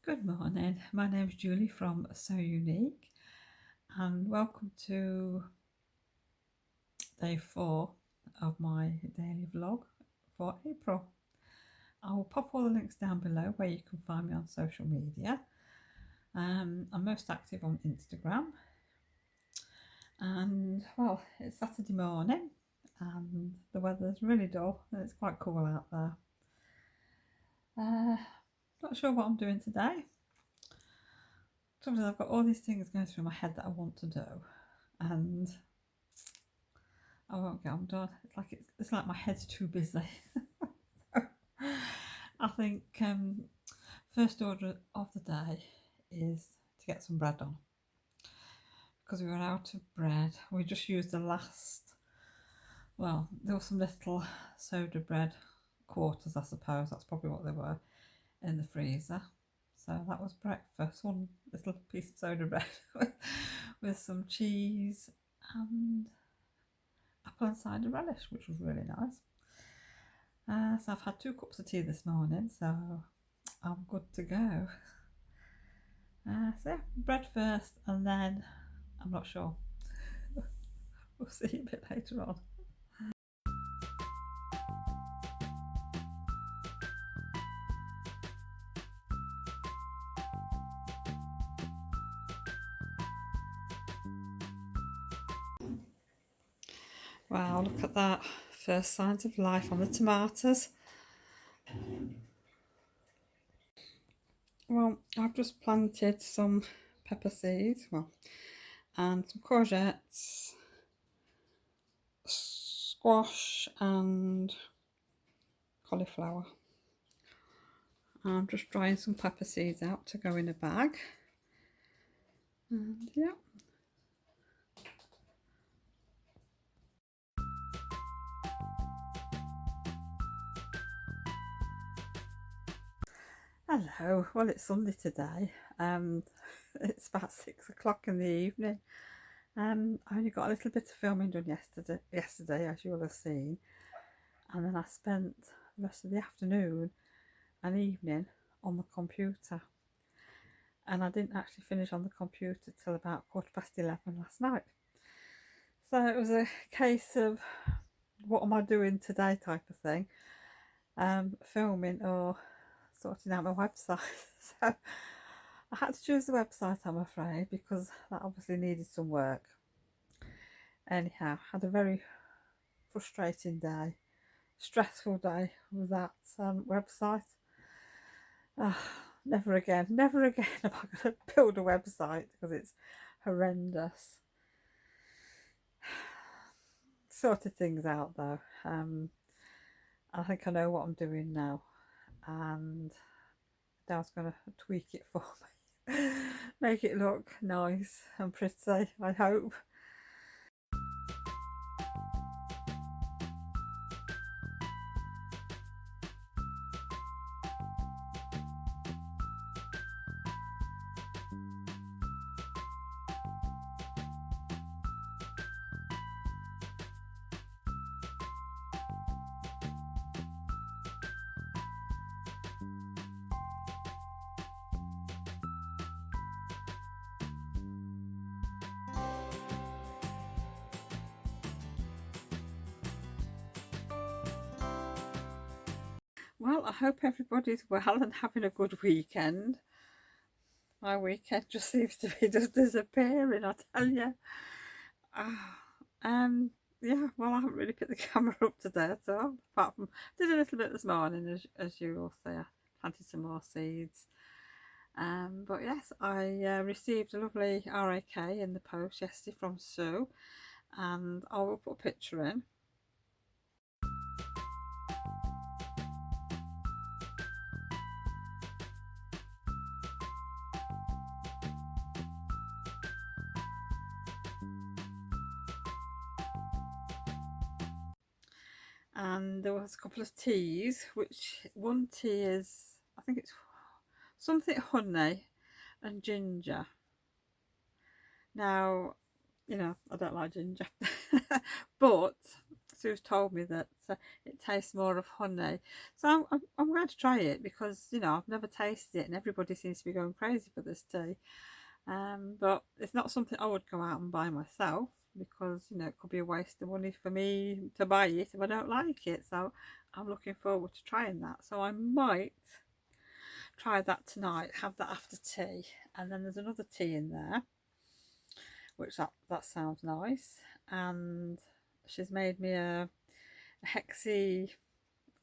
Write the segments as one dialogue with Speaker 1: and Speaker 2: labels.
Speaker 1: Good morning, my name is Julie from Salessewunique and welcome to day 4 of my daily vlog for April. I will pop all the links down below where you can find me on social media. I'm most active on Instagram and well, it's Saturday morning and the weather's really dull and it's quite cool out there. Not sure what I'm doing today. Sometimes I've got all these things going through my head that I want to do and I won't get them done. It's like my head's too busy. I think first order of the day is to get some bread on because we were out of bread. We just used the last, well, there were some little soda bread quarters, I suppose. That's probably what they were in the freezer. So that was breakfast, one little piece of soda bread with some cheese and apple and cider relish, which was really nice. So I've had 2 cups of tea this morning, so I'm good to go. So yeah, bread first and then I'm not sure. We'll see a bit later on. Wow, look at that. First signs of life on the tomatoes. Well, I've just planted some pepper seeds, and some courgettes, squash and cauliflower. I'm just drying some pepper seeds out to go in a bag. And yeah. Hello, well it's Sunday today. It's about 6 o'clock in the evening. I only got a little bit of filming done yesterday as you will have seen, and then I spent the rest of the afternoon and evening on the computer, and I didn't actually finish on the computer till about 11:15 last night. So it was a case of what am I doing today type of thing, filming or sorting out my website. So I had to choose the website, I'm afraid, because that obviously needed some work. Anyhow, had a very frustrating day, stressful day with that website. Never again am I going to build a website because it's horrendous. Sorted things out though. I think I know what I'm doing now, and Dad's going to tweak it for me, make it look nice and pretty, I hope. Well, I hope everybody's well and having a good weekend. My weekend just seems to be just disappearing, I tell you. Yeah, well, I haven't really picked the camera up today, so apart from did a little bit this morning, as you will see, I planted some more seeds. But yes, I received a lovely RAK in the post yesterday from Sue, and I will put a picture in. And there was a couple of teas, which one tea is, I think it's something honey and ginger. Now, you know, I don't like ginger, but Sue's told me that it tastes more of honey. So I'm going to try it because, you know, I've never tasted it and everybody seems to be going crazy for this tea. But it's not something I would go out and buy myself because, you know, it could be a waste of money for me to buy it if I don't like it. So I'm looking forward to trying that. So I might try that tonight, have that after tea. And then there's another tea in there, which that sounds nice. And she's made me a hexy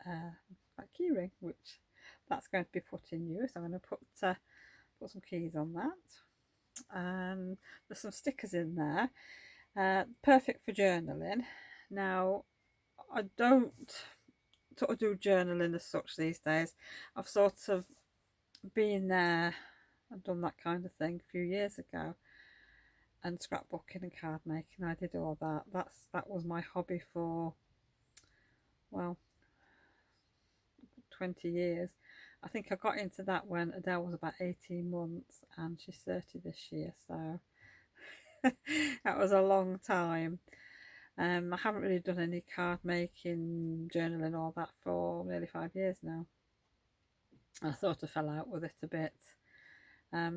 Speaker 1: keyring, which that's going to be put in use. I'm going to put some keys on that. There's some stickers in there, perfect for journaling. Now, I don't sort of do journaling as such these days. I've sort of been there and done that kind of thing a few years ago, and scrapbooking and card making. I did all that. That was my hobby for, well, 20 years. I think I got into that when Adele was about 18 months and she's 30 this year, so that was a long time. I haven't really done any card making, journaling, all that for nearly 5 years now. I sort of fell out with it a bit.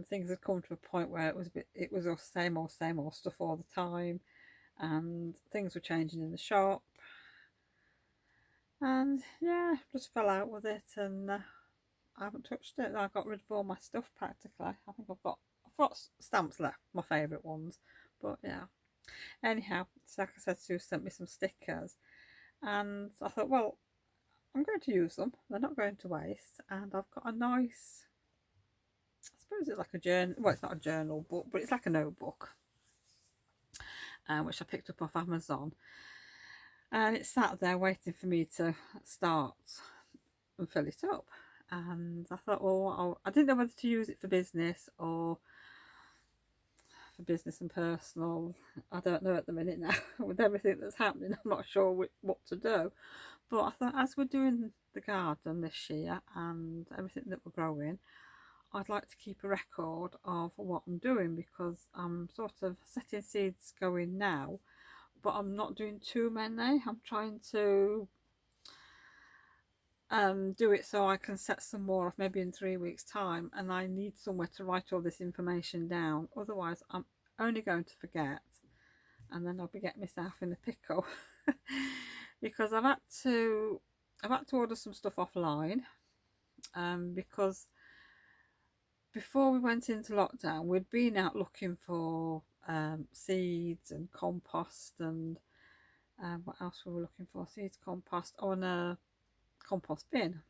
Speaker 1: Things had come to a point where it was all same old stuff all the time, and things were changing in the shop, and yeah, just fell out with it, and I haven't touched it. I got rid of all my stuff practically. I think I've got stamps left, my favourite ones, but yeah. Anyhow, so like I said, Sue sent me some stickers, and I thought, well, I'm going to use them. They're not going to waste, and I've got a nice, I suppose it's like a journal. Well, it's not a journal book, but it's like a notebook, which I picked up off Amazon, and it sat there waiting for me to start and fill it up. And I thought, well, I didn't know whether to use it for business or for business and personal. I don't know at the minute now. With everything that's happening, I'm not sure what to do. But I thought, as we're doing the garden this year and everything that we're growing, I'd like to keep a record of what I'm doing, because I'm sort of setting seeds going now, but I'm not doing too many. I'm trying to do it so I can set some more off maybe in 3 weeks time, and I need somewhere to write all this information down, otherwise I'm only going to forget, and then I'll be getting myself in a pickle. Because I've had to order some stuff offline, because before we went into lockdown we'd been out looking for seeds and compost, and what else were we looking for? Seeds, compost, on a compost bin,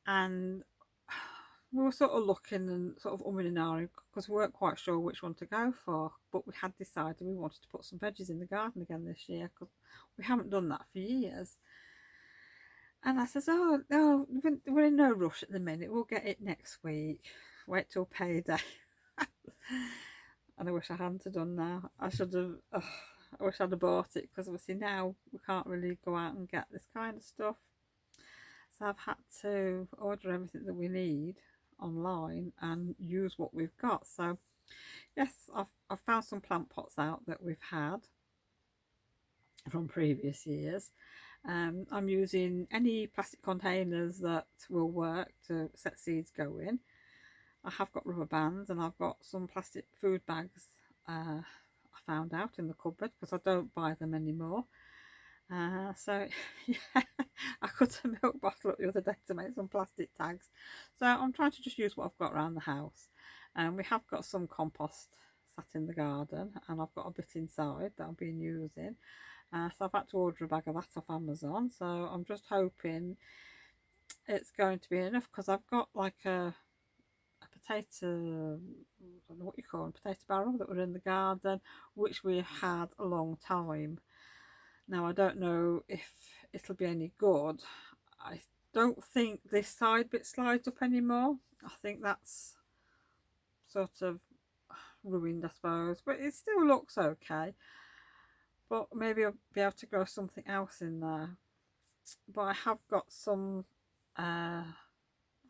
Speaker 1: and we were sort of looking and sort of umming and ahhing because we weren't quite sure which one to go for, but we had decided we wanted to put some veggies in the garden again this year because we haven't done that for years. And I says, oh no, we're in no rush at the minute, we'll get it next week, wait till payday. And I wish I hadn't have done that. I should have, I wish I'd have bought it, because obviously now we can't really go out and get this kind of stuff. So I've had to order everything that we need online and use what we've got. So yes, I've found some plant pots out that we've had from previous years. I'm using any plastic containers that will work to set seeds going. I have got rubber bands, and I've got some plastic food bags I found out in the cupboard because I don't buy them anymore. So yeah, I cut a milk bottle up the other day to make some plastic tags. So I'm trying to just use what I've got around the house. And we have got some compost sat in the garden, and I've got a bit inside that I've been using. So I've had to order a bag of that off Amazon. So I'm just hoping it's going to be enough, because I've got like a potato, I don't know what you call them, potato barrel that were in the garden, which we had a long time. Now I don't know if it'll be any good. I don't think this side bit slides up anymore. I think that's sort of ruined, I suppose, but it still looks okay. But maybe I'll be able to grow something else in there. But I have got some, I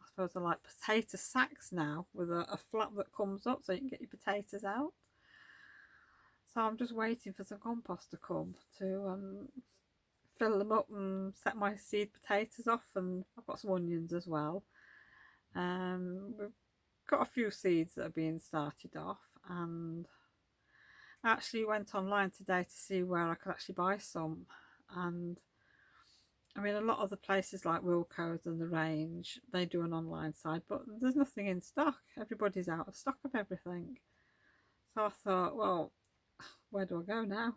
Speaker 1: suppose they're like potato sacks now, with a flap that comes up so you can get your potatoes out. So I'm just waiting for some compost to come to fill them up and set my seed potatoes off, and I've got some onions as well. We've got a few seeds that are being started off, and I actually went online today to see where I could actually buy some. And I mean, a lot of the places like Wilco's and the Range, they do an online side, but there's nothing in stock. Everybody's out of stock of everything. So I thought, well, where do I go now?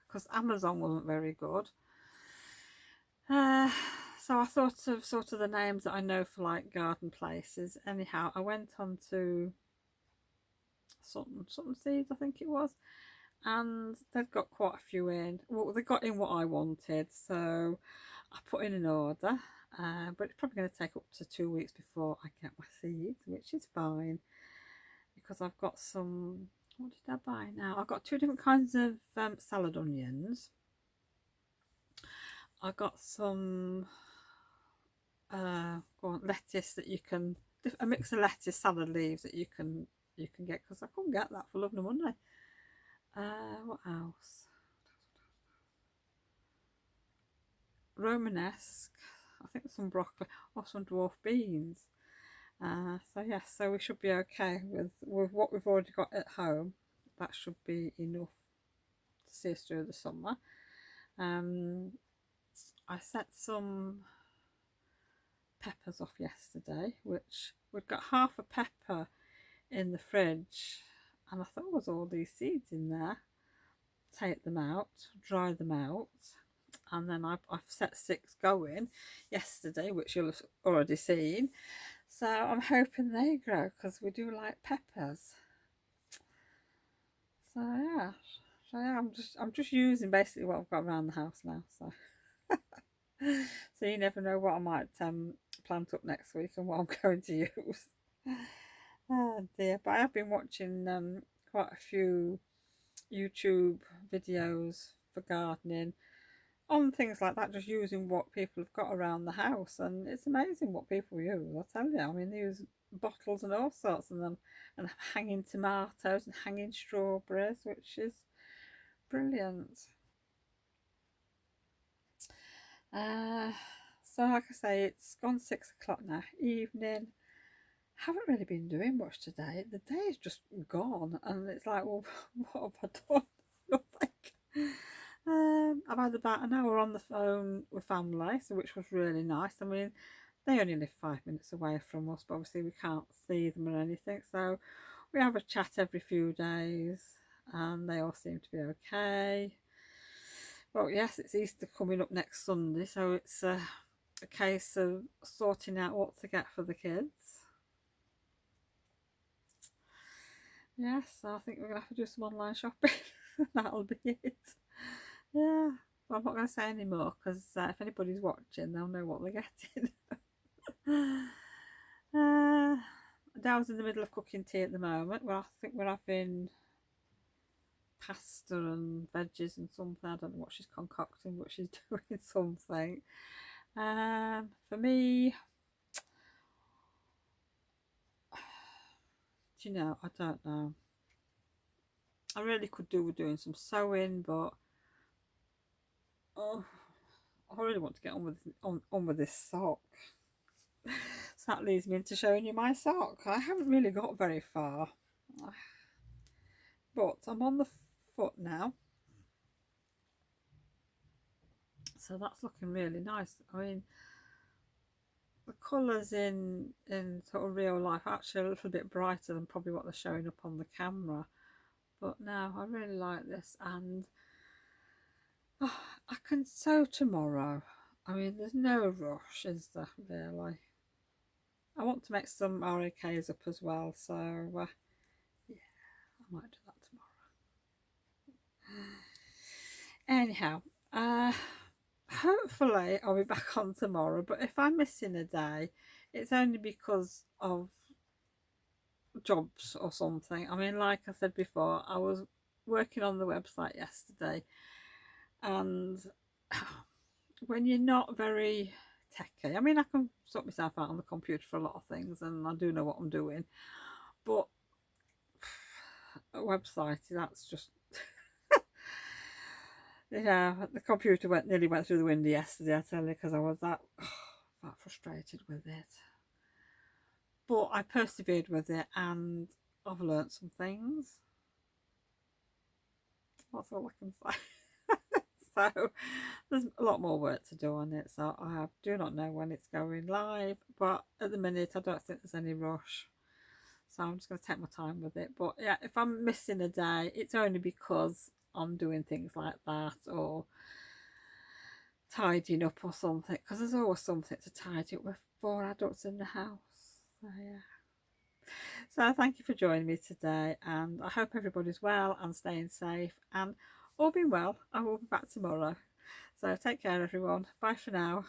Speaker 1: Because Amazon wasn't very good. So I thought of sort of the names that I know for like garden places. Anyhow, I went on to something seeds, I think it was, and they've got quite a few in. Well, they got in what I wanted, so I put in an order. But it's probably going to take up to 2 weeks before I get my seeds, which is fine because I've got some. What did I buy now? I've got 2 different kinds of salad onions. I got some lettuce that you can, a mix of lettuce, salad leaves that you can get, because I couldn't get that for love nor money. What else? Romanesque. I think some broccoli or some dwarf beans. So yes, so we should be okay with what we've already got at home. That should be enough to see us through the summer. I set some peppers off yesterday, which we've got half a pepper in the fridge, and I thought, oh, there's all these seeds in there. Take them out, dry them out, and then I've set 6 going yesterday, which you'll have already seen. So I'm hoping they grow, because we do like peppers. So yeah, I'm just using basically what I've got around the house now. So so you never know what I might plant up next week and what I'm going to use. Oh dear, but I have been watching quite a few YouTube videos for gardening on things like that, just using what people have got around the house, and it's amazing what people use. I tell you, I mean, they use bottles and all sorts of them, and hanging tomatoes and hanging strawberries, which is brilliant. So like I say, it's gone 6 o'clock now, evening. Haven't really been doing much today. The day is just gone, and it's like, well, what have I done? Nothing. I've had about an hour on the phone with family, so which was really nice. I mean, they only live 5 minutes away from us, but obviously we can't see them or anything, so we have a chat every few days, and they all seem to be okay. Well, yes, it's Easter coming up next Sunday, so it's a case of sorting out what to get for the kids. Yes, so I think we're going to have to do some online shopping. That'll be it. Yeah, well, I'm not going to say any more, because if anybody's watching, they'll know what they're getting. Dow's in the middle of cooking tea at the moment. Well, I think we're having pasta and veggies and something. I don't know what she's concocting, but she's doing something. For me, do you know, I don't know. I really could do with doing some sewing, but oh, I really want to get on with this sock. So that leads me into showing you my sock. I haven't really got very far, but I'm on the foot now, so that's looking really nice. I mean, the colours in sort of real life are actually a little bit brighter than probably what they're showing up on the camera, but no, I really like this, and oh, I can sew tomorrow. I mean, there's no rush, is there, really? I want to make some ROKs up as well, so yeah, I might do that tomorrow. Anyhow, hopefully I'll be back on tomorrow, but if I'm missing a day, it's only because of jobs or something. I mean, like I said before, I was working on the website yesterday, and when you're not very techy, I mean, I can sort myself out on the computer for a lot of things, and I do know what I'm doing, but a website, that's just You know, the computer nearly went through the window yesterday, I tell you, because I was that frustrated with it. But I persevered with it, and I've learnt some things. That's all I can say. So there's a lot more work to do on it. So I do not know when it's going live, but at the minute I don't think there's any rush. So I'm just going to take my time with it. But yeah, if I'm missing a day, it's only because I'm doing things like that or tidying up or something. Because there's always something to tidy up with 4 adults in the house. So yeah. So thank you for joining me today, and I hope everybody's well and staying safe, and all being well, I will be back tomorrow. So take care everyone. Bye for now.